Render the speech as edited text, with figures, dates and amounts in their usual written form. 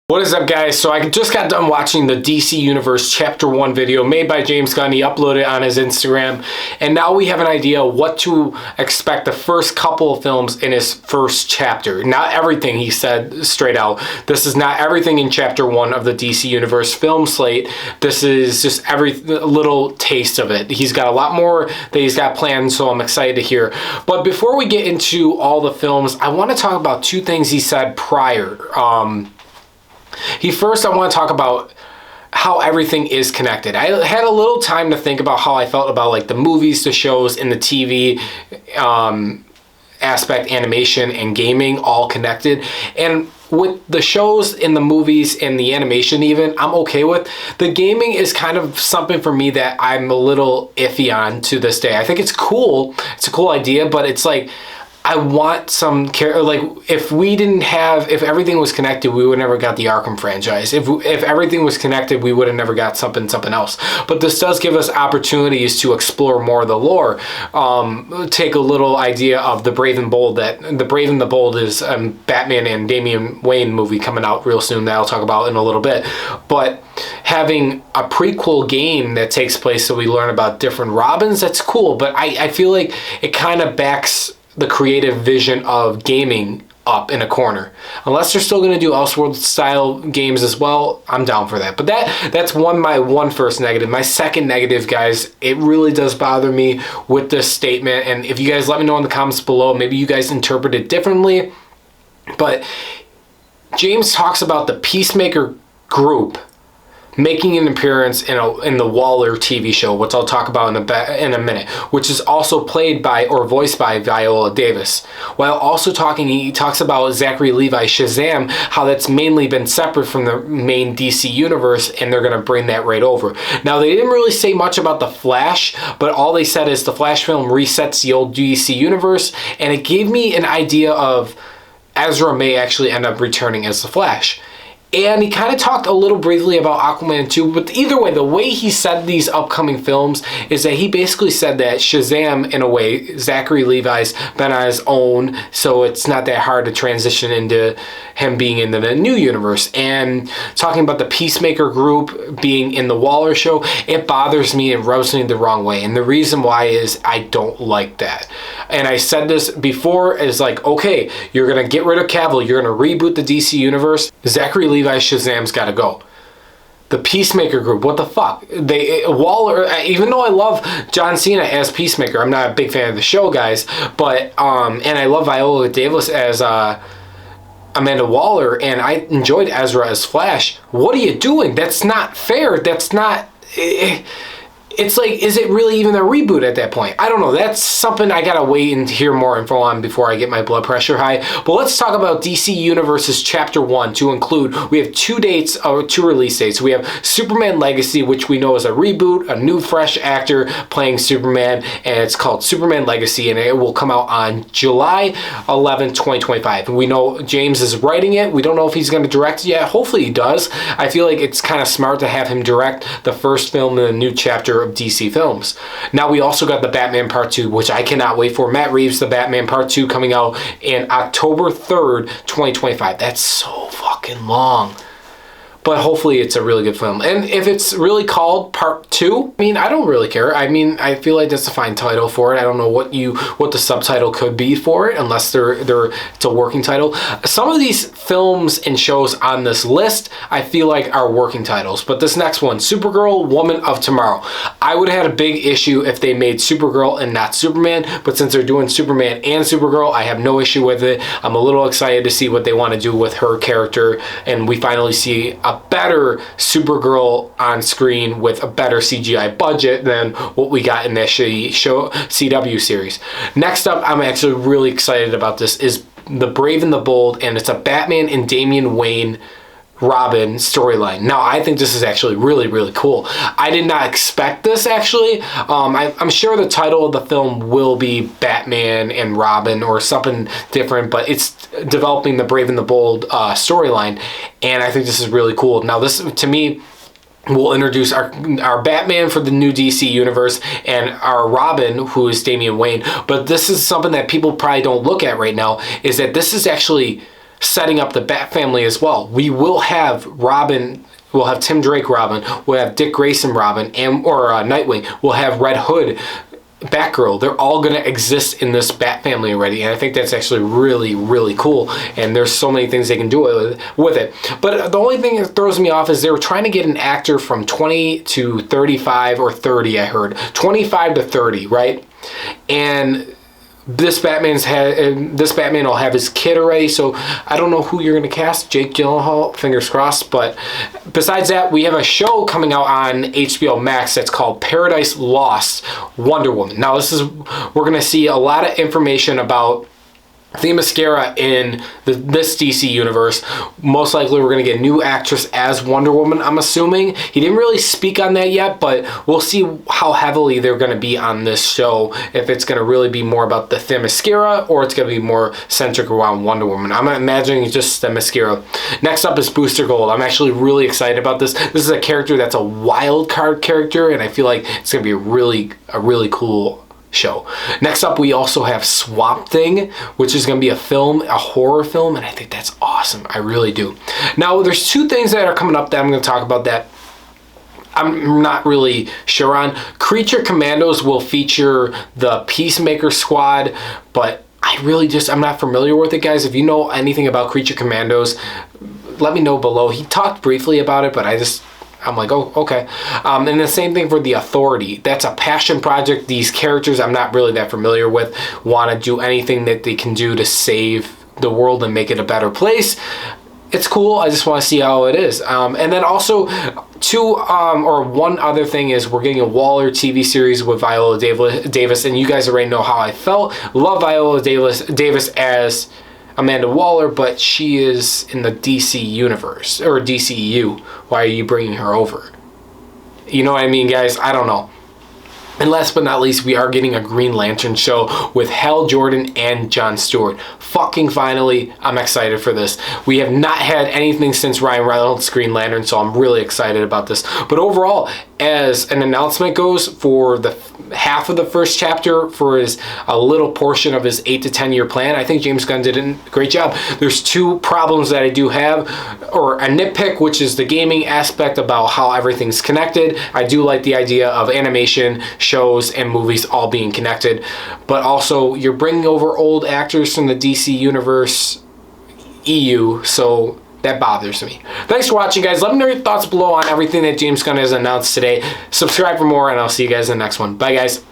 What is up, guys? So I just got done watching the DC Universe Chapter 1 video made by James Gunn. He uploaded it on his Instagram. And now we have an idea what to expect the first couple of films in his first chapter. Not everything, he said straight out. This is not everything in Chapter 1 of the DC Universe film slate. This is just every little taste of it. He's got a lot more that he's got planned, so I'm excited to hear. But before we get into all the films, I want to talk about two things he said prior. I want to talk about how everything is connected. I had a little time to think about how I felt about like the movies, the shows, and the TV aspect, animation, and gaming all connected. And with the shows and the movies and the animation even, I'm okay with. The gaming is kind of something for me that I'm a little iffy on to this day. I think it's cool. It's a cool idea, but it's like, I want some care. Like if everything was connected, we would never got the Arkham franchise. If everything was connected, we would have never got something else. But this does give us opportunities to explore more of the lore. Take a little idea of the Brave and Bold. The Brave and the Bold is Batman and Damian Wayne movie coming out real soon that I'll talk about in a little bit. But having a prequel game that takes place so we learn about different Robins, that's cool. But I feel like it kind of backs the creative vision of gaming up in a corner. Unless they're still going to do Elseworld style games as well, I'm down for that. But that's my one first negative. My second negative, guys, it really does bother me with this statement. And if you guys let me know in the comments below, maybe you guys interpret it differently. But James talks about the Peacemaker group making an appearance in the Waller TV show, which I'll talk about in a minute, which is also played by or voiced by Viola Davis. While also he talks about Zachary Levi Shazam, how that's mainly been separate from the main DC universe, and they're going to bring that right over. Now, they didn't really say much about the Flash, but all they said is the Flash film resets the old DC universe, and it gave me an idea of Ezra may actually end up returning as the Flash. And he kind of talked a little briefly about Aquaman 2, but either way, the way he said these upcoming films is that he basically said that Shazam, in a way, Zachary Levi's been on his own, so it's not that hard to transition into him being in the new universe. And talking about the Peacemaker group being in the Waller show, it bothers me and rubs me the wrong way. And the reason why is I don't like that. And I said this before, is like, okay, you're going to get rid of Cavill, you're going to reboot the DC universe, Zachary Levi Shazam's got to go. The Peacemaker group, what the fuck? Waller, even though I love John Cena as Peacemaker, I'm not a big fan of the show, guys, but and I love Viola Davis as Amanda Waller, and I enjoyed Ezra as Flash. What are you doing? That's not fair. That's not... It's like, is it really even a reboot at that point? I don't know. That's something I gotta wait and hear more info on before I get my blood pressure high. But let's talk about DC Universe's Chapter 1 to include. We have two release dates. We have Superman Legacy, which we know is a reboot, a new fresh actor playing Superman, and it's called Superman Legacy, and it will come out on July 11, 2025. And we know James is writing it. We don't know if he's going to direct it yet. Hopefully he does. I feel like it's kind of smart to have him direct the first film in the new chapter of DC films. Now we also got the Batman Part 2, which I cannot wait for. Matt Reeves, the Batman Part 2 coming out in October 3rd, 2025. That's so fucking long. But hopefully it's a really good film. And if it's really called Part 2, I mean, I don't really care. I mean, I feel like that's a fine title for it. I don't know what the subtitle could be for it, unless it's a working title. Some of these films and shows on this list, I feel like are working titles. But this next one, Supergirl, Woman of Tomorrow. I would have had a big issue if they made Supergirl and not Superman. But since they're doing Superman and Supergirl, I have no issue with it. I'm a little excited to see what they want to do with her character. And we finally see a better Supergirl on screen with a better CGI budget than what we got in that shitty show CW series. Next up, I'm actually really excited about this, is The Brave and the Bold, and it's a Batman and Damian Wayne Robin storyline. Now, I think this is actually really, really cool. I did not expect this, actually. I'm sure the title of the film will be Batman and Robin or something different, but it's developing the Brave and the Bold storyline, and I think this is really cool. Now, this, to me, will introduce our Batman for the new DC universe and our Robin, who is Damian Wayne. But this is something that people probably don't look at right now, is that this is actually setting up the Bat family as well. We will have Robin. We'll have Tim Drake Robin. We'll have Dick Grayson Robin, or Nightwing. We'll have Red Hood, Batgirl. They're all going to exist in this Bat family already, and I think that's actually really, really cool. And there's so many things they can do with it. But the only thing that throws me off is they were trying to get an actor from 20 to 35 or 30. I heard 25 to 30, right? And this Batman will have his kid already, so I don't know who you're going to cast. Jake Gyllenhaal, fingers crossed. But besides that, we have a show coming out on HBO Max that's called Paradise Lost Wonder Woman. Now, we're going to see a lot of information about Themyscira in this DC universe. Most likely we're going to get a new actress as Wonder Woman, I'm assuming. He didn't really speak on that yet, but we'll see how heavily they're going to be on this show, if it's going to really be more about the Themyscira or it's going to be more centric around Wonder Woman. I'm imagining just Themyscira. Next up is Booster Gold. I'm actually really excited about this. This is a character that's a wild card character, and I feel like it's going to be a really cool show. Next up, we also have Swamp Thing, which is going to be a horror film, and I think that's awesome. I really do. Now, there's two things that are coming up that I'm going to talk about that I'm not really sure on. Creature Commandos will feature the Peacemaker Squad, but I'm not familiar with it, guys. If you know anything about Creature Commandos, let me know below. He talked briefly about it, but I'm like, oh, okay. And the same thing for The Authority. That's a passion project. These characters I'm not really that familiar with want to do anything that they can do to save the world and make it a better place. It's cool. I just want to see how it is. And then also, one other thing is we're getting a Waller TV series with Viola Davis, and you guys already know how I felt. Love Viola Davis as Amanda Waller, but she is in the DC universe, or DCU. Why are you bringing her over? You know what I mean, guys? I don't know. And last but not least, we are getting a Green Lantern show with Hal Jordan and Jon Stewart. Fucking finally, I'm excited for this. We have not had anything since Ryan Reynolds' Green Lantern, so I'm really excited about this. But overall, as an announcement goes, for the half of the first chapter, for a little portion of his 8 to 10 year plan, I think James Gunn did a great job. There's two problems that I do have, or a nitpick, which is the gaming aspect about how everything's connected. I do like the idea of animation, shows, and movies all being connected, but also you're bringing over old actors from the DC Universe EU, so that bothers me. Thanks for watching, guys. Let me know your thoughts below on everything that James Gunn has announced today. Subscribe for more, and I'll see you guys in the next one. Bye, guys.